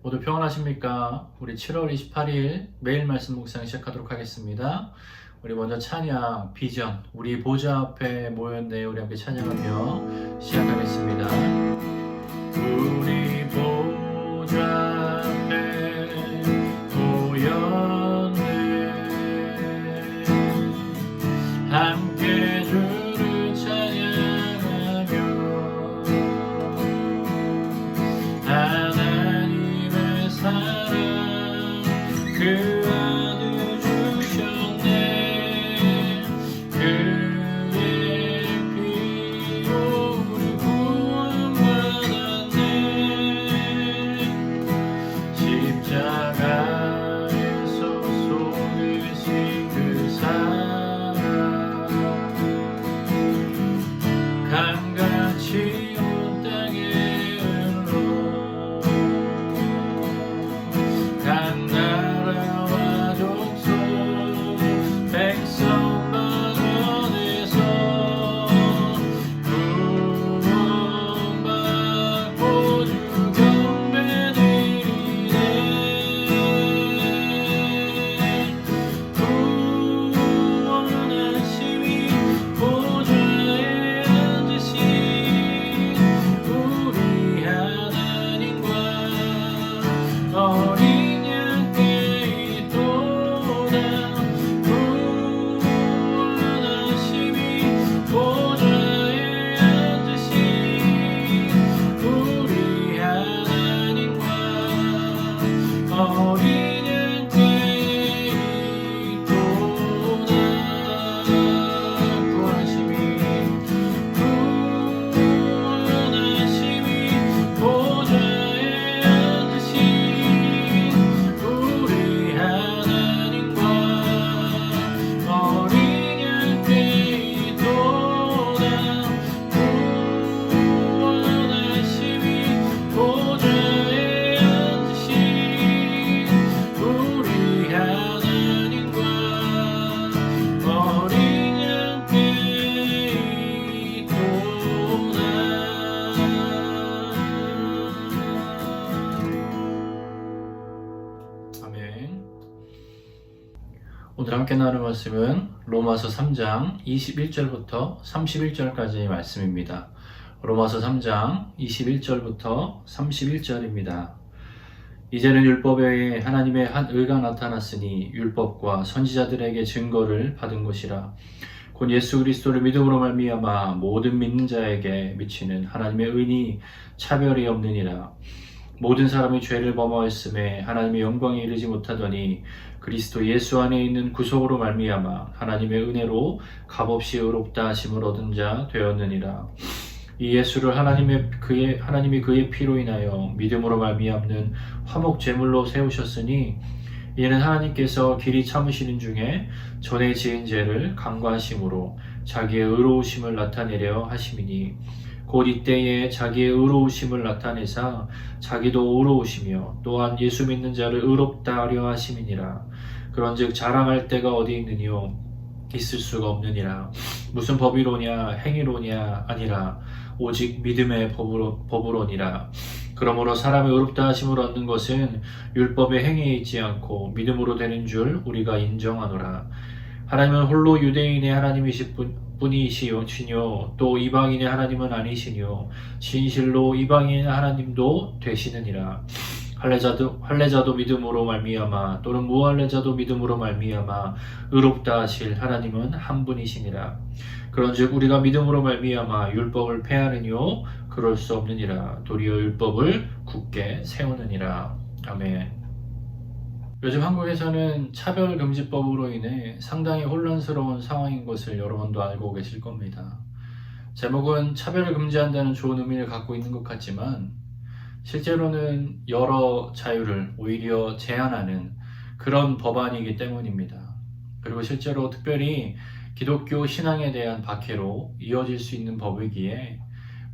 모두 평안하십니까? 우리 7월 28일 매일 말씀 묵상 시작하도록 하겠습니다. 우리 먼저 찬양, 비전, 우리 보좌 앞에 모였네. 우리 함께 찬양하며 시작하겠습니다. 우리 보좌 앞에 모였네. 함께 주를 찬양하며 하나님의 사랑 그 아들 주셨네. 그의 피로 우리 구원받았네. 십자가에서 쏟으신 그 사랑 강같이 온 땅에 흘러 각 나라와 족속 백성 만원에서 구원받고 주 경배드리네. 구원하심이 보좌에 앉으신 우리 하나님과 어린 양께 있도다. 구원하심이 보좌에 앉으신 우리 하나님과 어린 양께 있도다. 구원하심이 보좌에 앉으신 우리 하나님과 어린 양께 있도다. 구원하심이 보좌에 앉으신 우리 하나님과 어린 양께 있도다. 아멘. 오늘 함께 나눌 말씀은 로마서 3장 21절부터 31절까지의 말씀입니다. 로마서 3장 21절부터 31절입니다. 이제는 율법 외에 하나님의 한 의가 나타났으니 율법과 선지자들에게 증거를 받은 것이라. 곧 예수 그리스도를 믿음으로 말미암아 모든 믿는 자에게 미치는 하나님의 은이 차별이 없느니라. 모든 사람이 죄를 범하였음에 하나님의 영광에 이르지 못하더니 그리스도 예수 안에 있는 구속으로 말미암아 하나님의 은혜로 값없이 의롭다 하심을 얻은 자 되었느니라. 이 예수를 하나님이 그의 피로 인하여 믿음으로 말미암는 화목 제물로 세우셨으니 이는 하나님께서 길이 참으시는 중에 전에 지은 죄를 간과하심으로 자기의 의로우심을 나타내려 하심이니 곧 이때에 자기의 의로우심을 나타내사 자기도 의로우시며 또한 예수 믿는 자를 의롭다 하려 하심이니라. 그런즉 자랑할 데가 어디 있느뇨? 있을 수가 없느니라. 무슨 법이로냐 행위로냐 아니라 오직 믿음의 법으로니라. 그러므로 사람의 의롭다 하심을 얻는 것은 율법의 행위에 있지 않고 믿음으로 되는 줄 우리가 인정하노라. 하나님은 홀로 유대인의 하나님이실 뿐이시요 또 이방인의 하나님은 아니시뇨 진실로 이방인의 하나님도 되시느니라. 할례자도 믿음으로 말미암아 또는 무할례자도 믿음으로 말미암아 의롭다 하실 하나님은 한 분이시니라. 그런즉 우리가 믿음으로 말미암아 율법을 폐하느뇨? 그럴 수 없느니라. 도리어 율법을 굳게 세우느니라. 아멘. 요즘 한국에서는 차별금지법으로 인해 상당히 혼란스러운 상황인 것을 여러분도 알고 계실 겁니다. 제목은 차별을 금지한다는 좋은 의미를 갖고 있는 것 같지만 실제로는 여러 자유를 오히려 제한하는 그런 법안이기 때문입니다. 그리고 실제로 특별히 기독교 신앙에 대한 박해로 이어질 수 있는 법이기에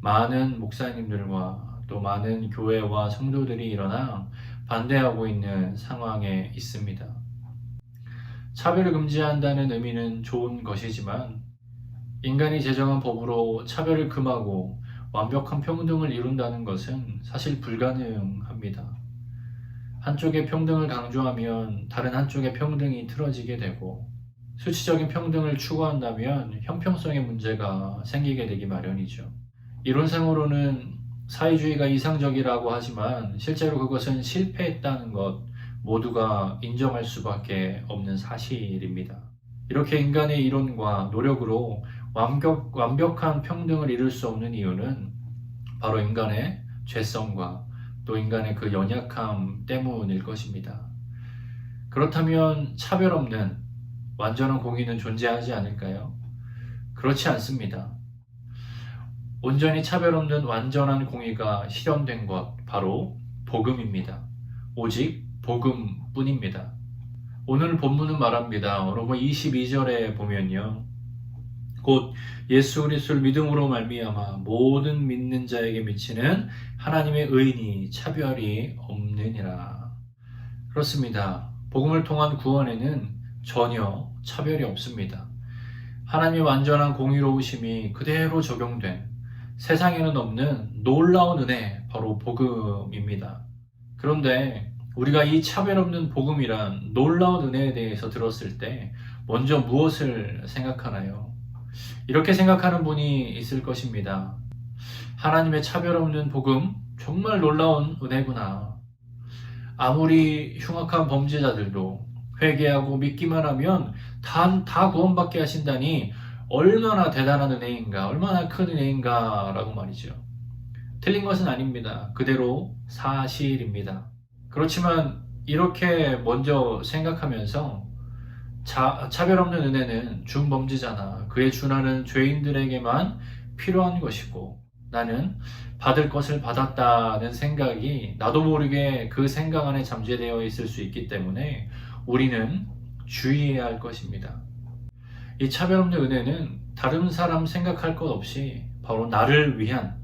많은 목사님들과 또 많은 교회와 성도들이 일어나 반대하고 있는 상황에 있습니다. 차별을 금지한다는 의미는 좋은 것이지만 인간이 제정한 법으로 차별을 금하고 완벽한 평등을 이룬다는 것은 사실 불가능합니다. 한쪽의 평등을 강조하면 다른 한쪽의 평등이 틀어지게 되고, 수치적인 평등을 추구한다면 형평성의 문제가 생기게 되기 마련이죠. 이론상으로는 사회주의가 이상적이라고 하지만 실제로 그것은 실패했다는 것 모두가 인정할 수밖에 없는 사실입니다. 이렇게 인간의 이론과 노력으로 완벽한 평등을 이룰 수 없는 이유는 바로 인간의 죄성과 또 인간의 그 연약함 때문일 것입니다. 그렇다면 차별 없는 완전한 공의는 존재하지 않을까요? 그렇지 않습니다. 온전히 차별 없는 완전한 공의가 실현된 것, 바로 복음입니다. 오직 복음뿐입니다. 오늘 본문은 말합니다. 로마 22절에 보면요, 곧 예수 그리스도를 믿음으로 말미암아 모든 믿는 자에게 미치는 하나님의 의인이 차별이 없느니라. 그렇습니다. 복음을 통한 구원에는 전혀 차별이 없습니다. 하나님의 완전한 공의로우심이 그대로 적용된 세상에는 없는 놀라운 은혜, 바로 복음입니다. 그런데 우리가 이 차별 없는 복음이란 놀라운 은혜에 대해서 들었을 때 먼저 무엇을 생각하나요? 이렇게 생각하는 분이 있을 것입니다. 하나님의 차별 없는 복음, 정말 놀라운 은혜구나. 아무리 흉악한 범죄자들도 회개하고 믿기만 하면 다 구원받게 하신다니 얼마나 대단한 은혜인가, 얼마나 큰 은혜인가 라고 말이죠. 틀린 것은 아닙니다. 그대로 사실입니다. 그렇지만 이렇게 먼저 생각하면서 차별 없는 은혜는 중범죄자나 그에 준하는 죄인들에게만 필요한 것이고, 나는 받을 것을 받았다는 생각이 나도 모르게 그 생각 안에 잠재되어 있을 수 있기 때문에 우리는 주의해야 할 것입니다. 이 차별 없는 은혜는 다른 사람 생각할 것 없이 바로 나를 위한,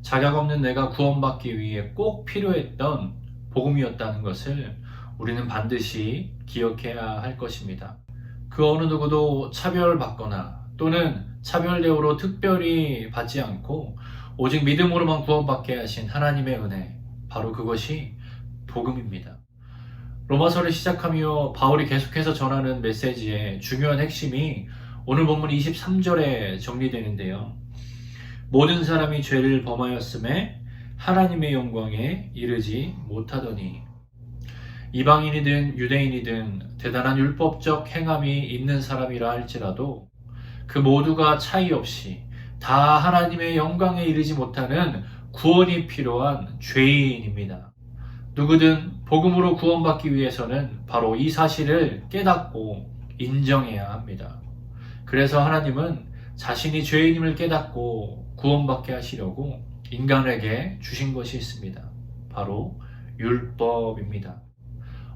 자격 없는 내가 구원받기 위해 꼭 필요했던 복음이었다는 것을 우리는 반드시 기억해야 할 것입니다. 그 어느 누구도 차별받거나 또는 차별 대우로 특별히 받지 않고 오직 믿음으로만 구원받게 하신 하나님의 은혜, 바로 그것이 복음입니다. 로마서를 시작하며 바울이 계속해서 전하는 메시지의 중요한 핵심이 오늘 본문 23절에 정리되는데요. 모든 사람이 죄를 범하였음에 하나님의 영광에 이르지 못하더니, 이방인이든 유대인이든 대단한 율법적 행함이 있는 사람이라 할지라도 그 모두가 차이 없이 다 하나님의 영광에 이르지 못하는 구원이 필요한 죄인입니다. 누구든 복음으로 구원받기 위해서는 바로 이 사실을 깨닫고 인정해야 합니다. 그래서 하나님은 자신이 죄인임을 깨닫고 구원받게 하시려고 인간에게 주신 것이 있습니다. 바로 율법입니다.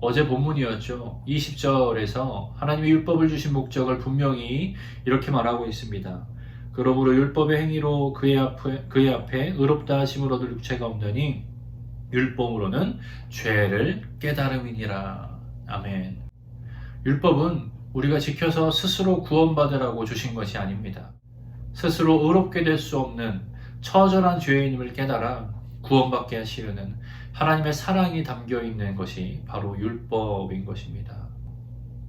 어제 본문이었죠. 20절에서 하나님이 율법을 주신 목적을 분명히 이렇게 말하고 있습니다. 그러므로 율법의 행위로 그의 앞에 의롭다 하심을 얻을 육체가 없느니 율법으로는 죄를 깨달음이니라. 아멘. 율법은 우리가 지켜서 스스로 구원받으라고 주신 것이 아닙니다. 스스로 의롭게 될 수 없는 처절한 죄인임을 깨달아 구원받게 하시려는 하나님의 사랑이 담겨 있는 것이 바로 율법인 것입니다.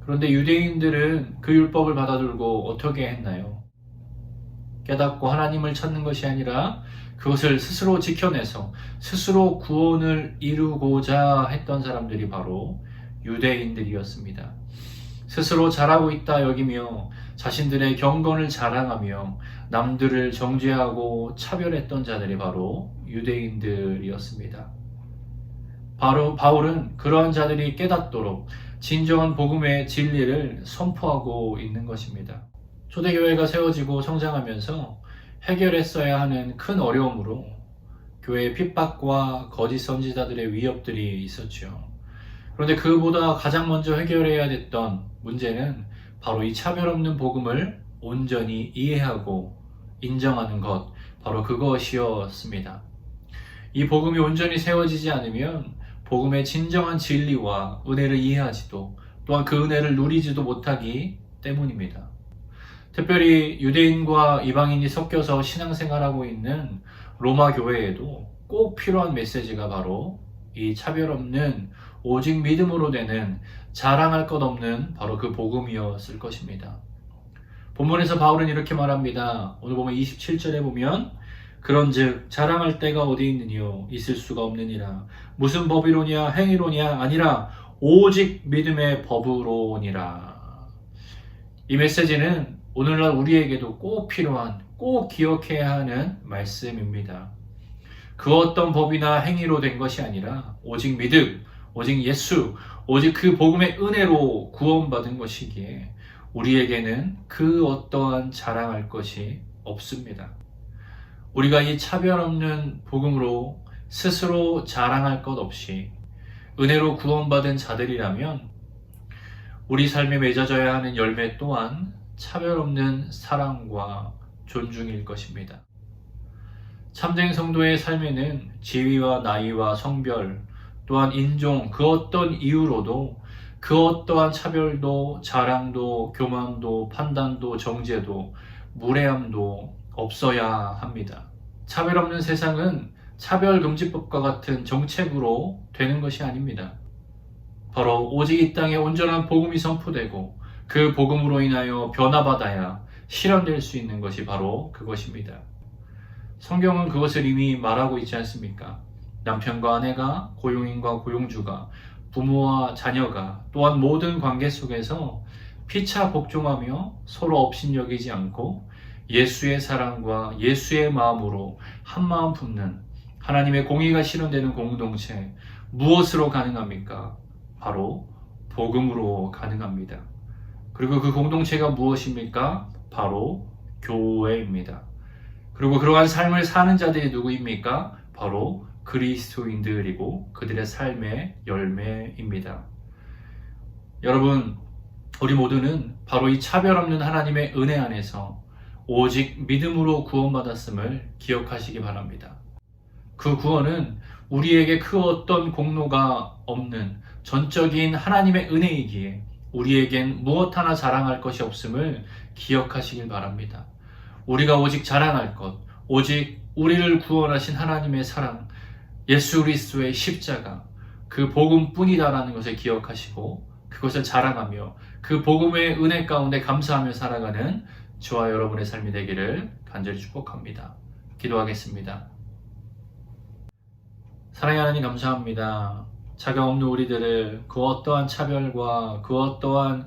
그런데 유대인들은 그 율법을 받아들고 어떻게 했나요? 깨닫고 하나님을 찾는 것이 아니라 그것을 스스로 지켜내서 스스로 구원을 이루고자 했던 사람들이 바로 유대인들이었습니다. 스스로 잘하고 있다 여기며 자신들의 경건을 자랑하며 남들을 정죄하고 차별했던 자들이 바로 유대인들이었습니다. 바로 바울은 그러한 자들이 깨닫도록 진정한 복음의 진리를 선포하고 있는 것입니다. 초대교회가 세워지고 성장하면서 해결했어야 하는 큰 어려움으로 교회의 핍박과 거짓 선지자들의 위협들이 있었죠. 그런데 그보다 가장 먼저 해결해야 됐던 문제는 바로 이 차별 없는 복음을 온전히 이해하고 인정하는 것, 바로 그것이었습니다. 이 복음이 온전히 세워지지 않으면 복음의 진정한 진리와 은혜를 이해하지도 또한 그 은혜를 누리지도 못하기 때문입니다. 특별히 유대인과 이방인이 섞여서 신앙생활하고 있는 로마 교회에도 꼭 필요한 메시지가 바로 이 차별 없는 오직 믿음으로 되는 자랑할 것 없는 바로 그 복음이었을 것입니다. 본문에서 바울은 이렇게 말합니다. 오늘 보면 27절에 보면 그런즉 자랑할 때가 어디 있느뇨 있을 수가 없느니라. 무슨 법이로냐 행위로냐 아니라 오직 믿음의 법으로니라. 이 메시지는 오늘날 우리에게도 꼭 필요한, 꼭 기억해야 하는 말씀입니다. 그 어떤 법이나 행위로 된 것이 아니라 오직 믿음, 오직 예수, 오직 그 복음의 은혜로 구원받은 것이기에 우리에게는 그 어떠한 자랑할 것이 없습니다. 우리가 이 차별 없는 복음으로 스스로 자랑할 것 없이 은혜로 구원받은 자들이라면 우리 삶에 맺어져야 하는 열매 또한 차별 없는 사랑과 존중일 것입니다. 참된 성도의 삶에는 지위와 나이와 성별 또한 인종 그 어떤 이유로도 그 어떠한 차별도 자랑도 교만도 판단도 정죄도 무례함도 없어야 합니다. 차별 없는 세상은 차별금지법과 같은 정책으로 되는 것이 아닙니다. 바로 오직 이 땅에 온전한 복음이 선포되고 그 복음으로 인하여 변화받아야 실현될 수 있는 것이 바로 그것입니다. 성경은 그것을 이미 말하고 있지 않습니까? 남편과 아내가, 고용인과 고용주가, 부모와 자녀가 또한 모든 관계 속에서 피차 복종하며 서로 업신여기지 않고 예수의 사랑과 예수의 마음으로 한마음 품는 하나님의 공의가 실현되는 공동체, 무엇으로 가능합니까? 바로 복음으로 가능합니다. 그리고 그 공동체가 무엇입니까? 바로 교회입니다. 그리고 그러한 삶을 사는 자들이 누구입니까? 바로 그리스도인들이고 그들의 삶의 열매입니다. 여러분, 우리 모두는 바로 이 차별 없는 하나님의 은혜 안에서 오직 믿음으로 구원받았음을 기억하시기 바랍니다. 그 구원은 우리에게 그 어떤 공로가 없는 전적인 하나님의 은혜이기에 우리에겐 무엇 하나 자랑할 것이 없음을 기억하시길 바랍니다. 우리가 오직 자랑할 것, 오직 우리를 구원하신 하나님의 사랑, 예수 그리스도의 십자가, 그 복음뿐이다라는 것을 기억하시고 그것을 자랑하며 그 복음의 은혜 가운데 감사하며 살아가는 저와 여러분의 삶이 되기를 간절히 축복합니다. 기도하겠습니다. 사랑의 하나님 감사합니다. 자격 없는 우리들을 그 어떠한 차별과 그 어떠한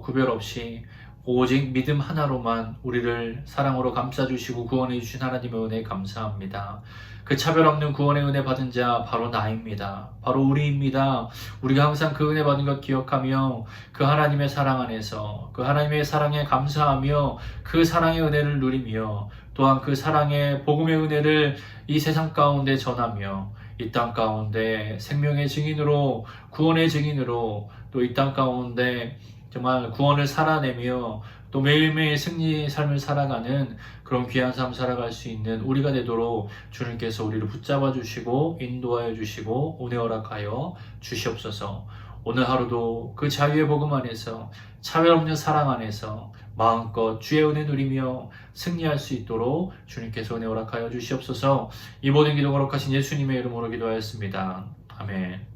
구별 없이 오직 믿음 하나로만 우리를 사랑으로 감싸주시고 구원해 주신 하나님의 은혜에 감사합니다. 그 차별 없는 구원의 은혜 받은 자 바로 나입니다. 바로 우리입니다. 우리가 항상 그 은혜 받은 것 기억하며 그 하나님의 사랑 안에서 그 하나님의 사랑에 감사하며 그 사랑의 은혜를 누리며 또한 그 사랑의 복음의 은혜를 이 세상 가운데 전하며 이 땅 가운데 생명의 증인으로 구원의 증인으로 또 이 땅 가운데 정말 구원을 살아내며 또 매일매일 승리의 삶을 살아가는 그런 귀한 삶 살아갈 수 있는 우리가 되도록 주님께서 우리를 붙잡아 주시고 인도하여 주시고 은혜 허락하여 주시옵소서. 오늘 하루도 그 자유의 복음 안에서 차별 없는 사랑 안에서 마음껏 주의 은혜 누리며 승리할 수 있도록 주님께서 은혜 허락하여 주시옵소서. 이 모든 기도 거룩하신 예수님의 이름으로 기도하였습니다. 아멘.